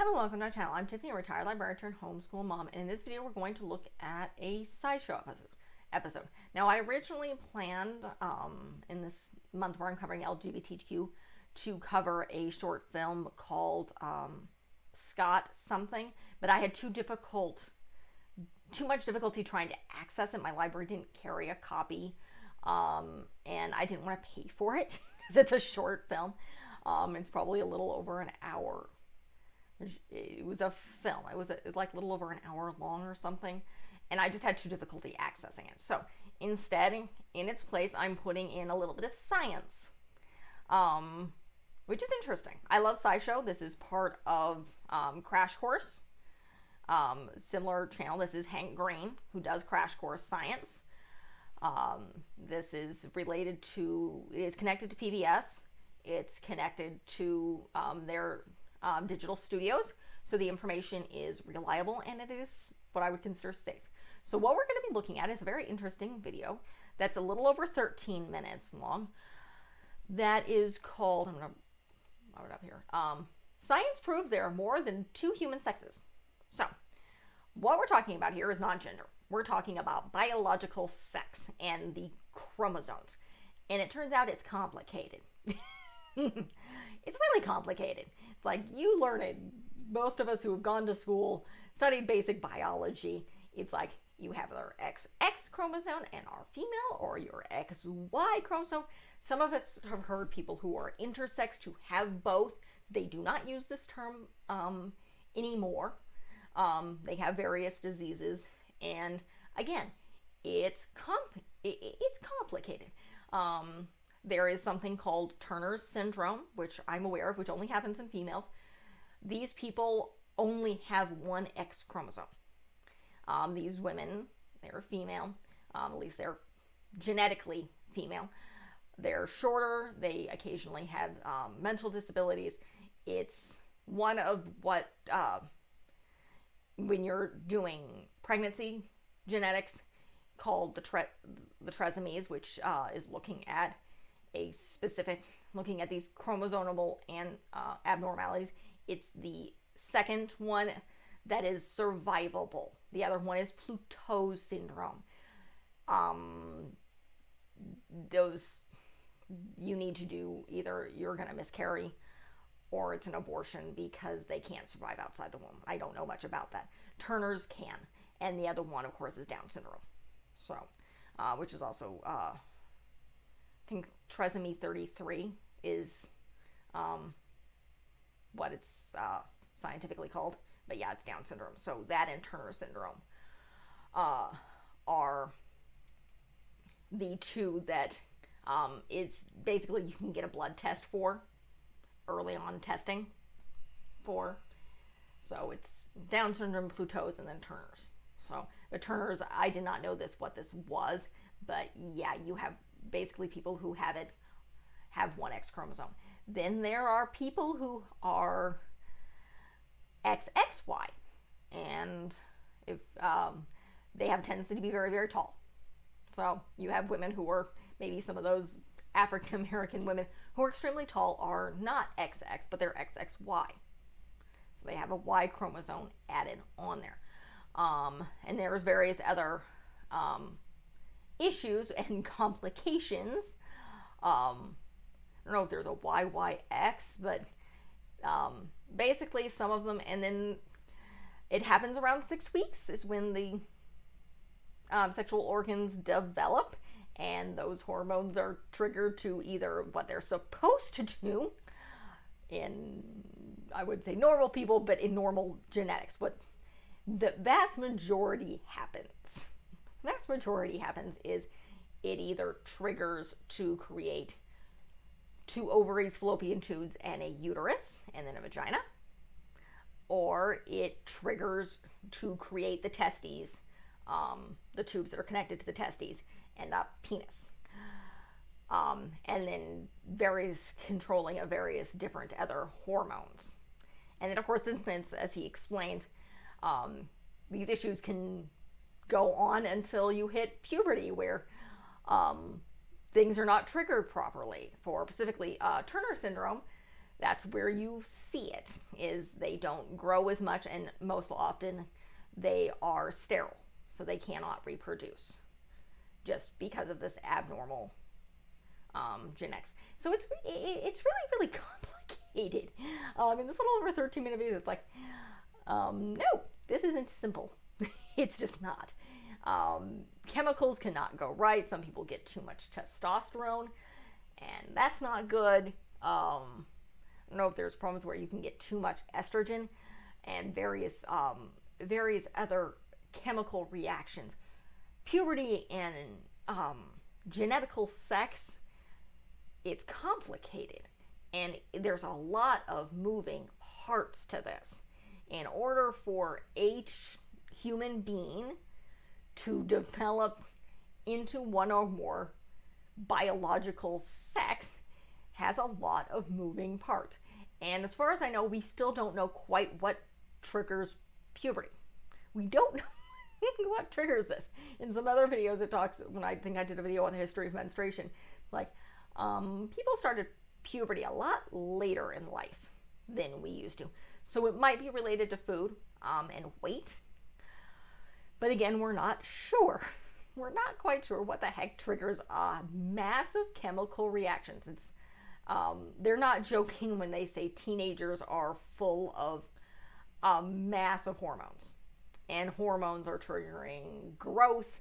Hello, welcome to our channel. I'm Tiffany, a retired librarian turned homeschool mom, and in this video we're going to look at a Sci Show episode. Now, I originally planned in this month where I'm covering LGBTQ to cover a short film called Scott something, but I had too much difficulty trying to access it. My library didn't carry a copy, and I didn't want to pay for it because it's a short film. It's probably a little over an hour. It was a film. It was like a little over an hour long or something, and I just had too difficulty accessing it. So instead, in its place, I'm putting in a little bit of science, which is interesting. I love Sci Show. This is part of Crash Course, similar channel. This is Hank Green, who does Crash Course Science. This is related to, it is connected to PBS. It's connected to their digital studios, so the information is reliable and it is what I would consider safe. So what we're going to be looking at is a very interesting video that's a little over 13 minutes long. That is called, I'm going to blow it up here, Science Proves There Are More Than Two Human Sexes. So what we're talking about here is non-gender. We're talking about biological sex and the chromosomes, and it turns out it's complicated. It's really complicated. It's like you learn it. Most of us who have gone to school, studied basic biology, it's like you have our XX chromosome and are female, or your XY chromosome. Some of us have heard people who are intersex to have both. They do not use this term anymore. They have various diseases, and again, it's complicated. There is something called Turner's syndrome, which I'm aware of, which only happens in females. These people only have one X chromosome. These women, they're female, at least they're genetically female. They're shorter, they occasionally have mental disabilities. It's one of what, when you're doing pregnancy genetics, called the trisomies, which is looking at looking at these chromosomal and abnormalities. It's the second one that is survivable. The other one is Plateau's syndrome. Those you need to do, either you're going to miscarry or it's an abortion because they can't survive outside the womb. I don't know much about that. Turner's can, and the other one, of course, is Down syndrome. So, which is also I think trisomy 33 is what it's scientifically called. But yeah, it's Down syndrome. So that and Turner syndrome are the two that is basically you can get a blood test for early on testing for. So it's Down syndrome, Plateau's, and then Turner's. So the Turner's, I did not know what this was, but yeah, you have basically people who have one X chromosome. Then there are people who are XXY, and if they have a tendency to be very, very tall. So you have women who are, maybe some of those African American women who are extremely tall are not XX, but they're XXY. So they have a Y chromosome added on there. And there's various other issues and complications. I don't know if there's a YYX, but basically some of them, and then it happens around 6 weeks is when the sexual organs develop, and those hormones are triggered to either what they're supposed to do in, I would say, normal people, but in normal genetics. What the vast majority happens is it either triggers to create 2 ovaries, fallopian tubes, and a uterus, and then a vagina, or it triggers to create the testes, the tubes that are connected to the testes, and a penis. And then various controlling of various different other hormones. And then, of course, as he explains, these issues can go on until you hit puberty, where things are not triggered properly. For specifically Turner syndrome, That's where you see it, is they don't grow as much, and most often they are sterile, so they cannot reproduce just because of this abnormal genetics. So it's really complicated. In this little over 13-minute video, it's like, no, this isn't simple. It's just not. Chemicals cannot go right. Some people get too much testosterone, and that's not good. I don't know if there's problems where you can get too much estrogen and various other chemical reactions. Puberty and genetical sex, it's complicated, and there's a lot of moving parts to this. In order for each human being to develop into one or more biological sex has a lot of moving parts. And as far as I know, we still don't know quite what triggers puberty. We don't know what triggers this. In some other videos, it talks, when I think I did a video on the history of menstruation, it's like people started puberty a lot later in life than we used to. So it might be related to food and weight. But again, we're not sure. We're not quite sure what the heck triggers massive chemical reactions. It's they're not joking when they say teenagers are full of massive hormones. And hormones are triggering growth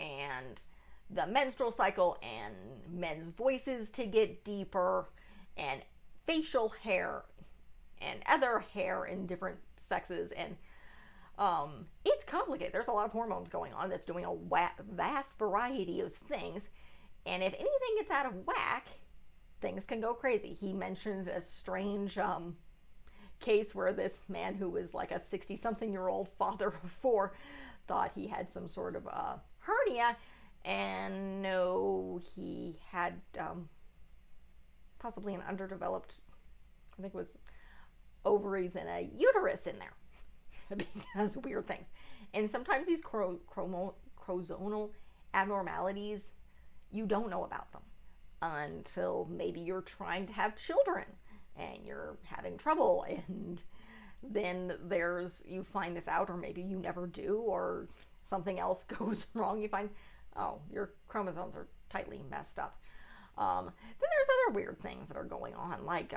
and the menstrual cycle and men's voices to get deeper and facial hair and other hair in different sexes. And it's complicated. There's a lot of hormones going on that's doing a vast variety of things. And if anything gets out of whack, things can go crazy. He mentions a strange case where this man who was like a 60-something-year-old father of 4 thought he had some sort of hernia, and no, he had possibly an underdeveloped, I think it was ovaries and a uterus in there because weird things. And sometimes these chromosomal abnormalities, you don't know about them until maybe you're trying to have children and you're having trouble, and then you find this out, or maybe you never do, or something else goes wrong. You find, oh, your chromosomes are tightly messed up. Then there's other weird things that are going on, like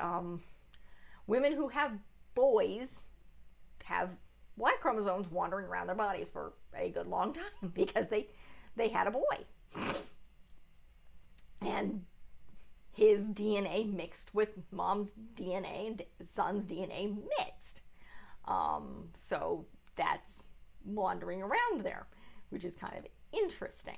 women who have boys have Y chromosomes wandering around their bodies for a good long time because they had a boy. And his DNA mixed with mom's DNA and son's DNA mixed. So that's wandering around there, which is kind of interesting.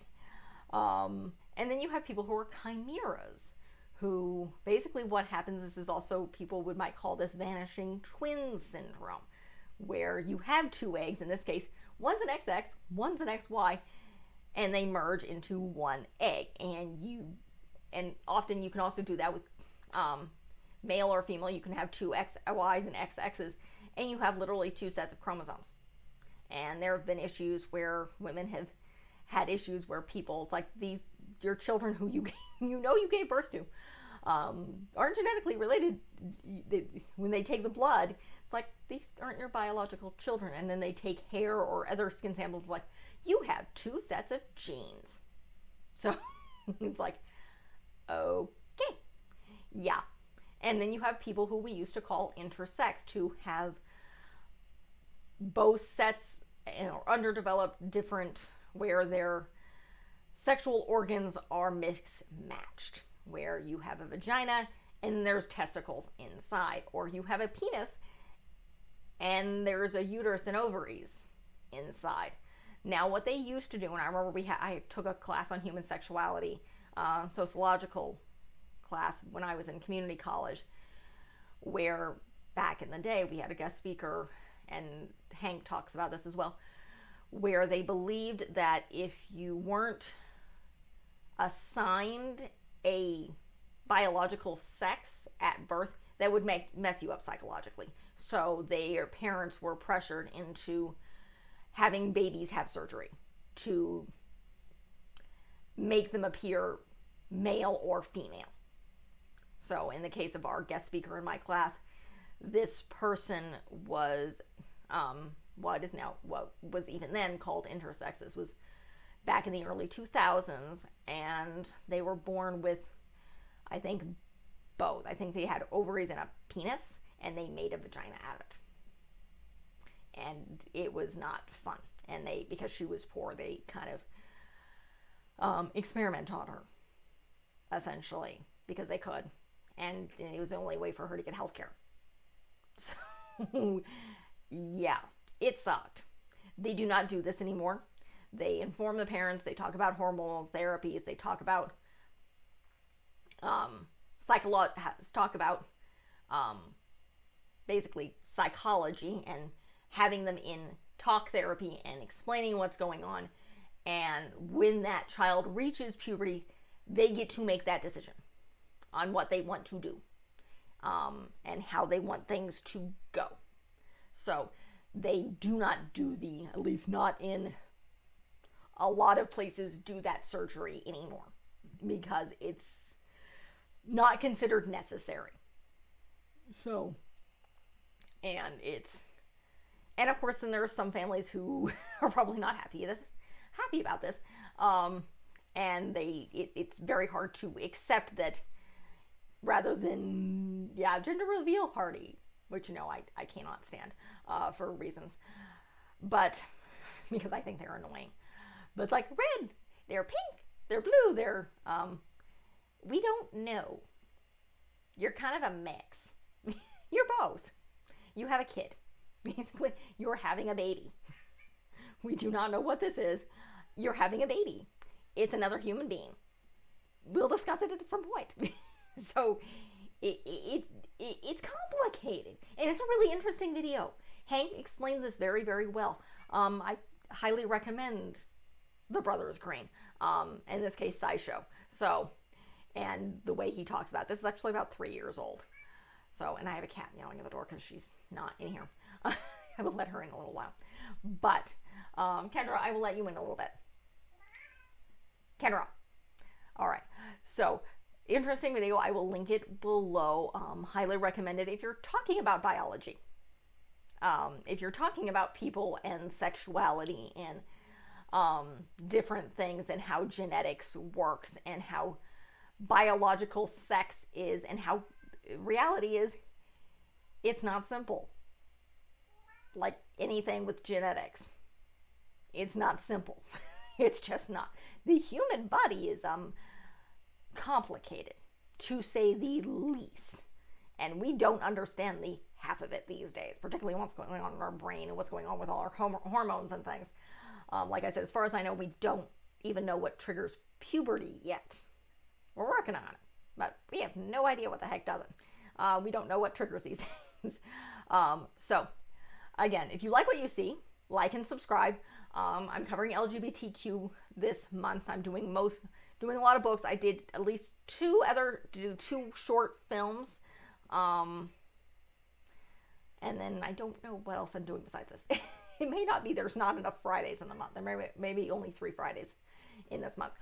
And then you have people who are chimeras, who basically what happens is also people might call this vanishing twin syndrome, where you have 2 eggs, in this case, one's an XX, one's an XY, and they merge into one egg. And often you can also do that with male or female. You can have 2 XYs and XXs, and you have literally 2 sets of chromosomes. And there have been issues where women have had issues where people, it's like your children who you gave birth to aren't genetically related. When they take the blood, it's like, these aren't your biological children. And then they take hair or other skin samples, like, you have 2 sets of genes. So it's like, okay, yeah. And then you have people who we used to call intersexed, who have both sets, underdeveloped, different, where their sexual organs are mismatched, where you have a vagina and there's testicles inside, or you have a penis and there's a uterus and ovaries inside. Now, what they used to do, and I remember I took a class on human sexuality, sociological class when I was in community college, where back in the day we had a guest speaker, and Hank talks about this as well, where they believed that if you weren't assigned a biological sex at birth, that would mess you up psychologically. So their parents were pressured into having babies have surgery to make them appear male or female. So in the case of our guest speaker in my class, this person was what was even then called intersex. This was back in the early 2000s, and they were born with, I think, both. I think they had ovaries and a penis, and they made a vagina out of it. And it was not fun. And they, because she was poor, they kind of experiment on her, essentially, because they could. And it was the only way for her to get health care. So, yeah, it sucked. They do not do this anymore. They inform the parents. They talk about hormonal therapies. They talk about basically psychology and having them in talk therapy and explaining what's going on. And when that child reaches puberty, they get to make that decision on what they want to do and how they want things to go. So they do not do at least not in a lot of places, do that surgery anymore because it's not considered necessary. So, and of course, then there are some families who are probably not happy about this, and it's very hard to accept that, rather than gender reveal party, which I cannot stand for reasons, but because I think they're annoying. But it's like red, they're pink, they're blue, they're we don't know. You're kind of a mix. You're both. You have a kid. Basically, you're having a baby. We do not know what this is. You're having a baby. It's another human being. We'll discuss it at some point. So it's complicated, and it's a really interesting video. Hank explains this very, very well. I highly recommend The Brothers Green. In this case, Sci Show. So, and the way he talks about this is actually about 3 years old. So, and I have a cat yelling at the door because she's not in here. I will let her in a little while. But, Kendra, I will let you in a little bit. Kendra. All right. So, interesting video. I will link it below. Highly recommend it if you're talking about biology. If you're talking about people and sexuality and different things and how genetics works and how biological sex is and how reality is, it's not simple. Like anything with genetics, it's not simple. It's just not. The human body is complicated, to say the least, and we don't understand the half of it these days, particularly what's going on in our brain and what's going on with all our hormones and things. Like I said, as far as I know, we don't even know what triggers puberty yet. We're working on it, but we have no idea what the heck does it. We don't know what triggers these things. So, again, if you like what you see, like and subscribe. I'm covering LGBTQ this month. I'm doing a lot of books. I did at least two short films. And then I don't know what else I'm doing besides this. It may not be, there's not enough Fridays in the month. There may be only 3 Fridays in this month.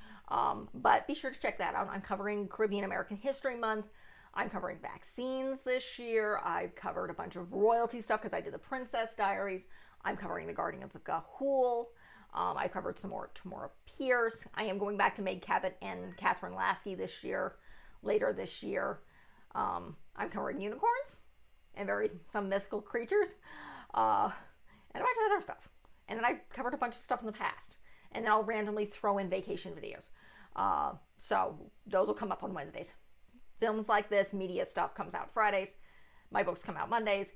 But be sure to check that out. I'm covering Caribbean American History Month. I'm covering vaccines this year. I've covered a bunch of royalty stuff because I did the Princess Diaries. I'm covering the Guardians of Ga'Hoole. I covered some more Tamora Pierce. I am going back to Meg Cabot and Catherine Lasky later this year. I'm covering unicorns and some mythical creatures. And a bunch of other stuff. And then I covered a bunch of stuff in the past. And then I'll randomly throw in vacation videos. So those will come up on Wednesdays. Films like this, media stuff comes out Fridays. My books come out Mondays.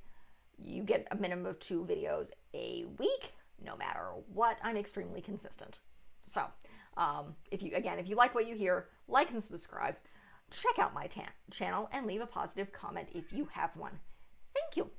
You get a minimum of 2 videos a week, no matter what. I'm extremely consistent. So if you like what you hear, like and subscribe. Check out my channel and leave a positive comment if you have one. Thank you.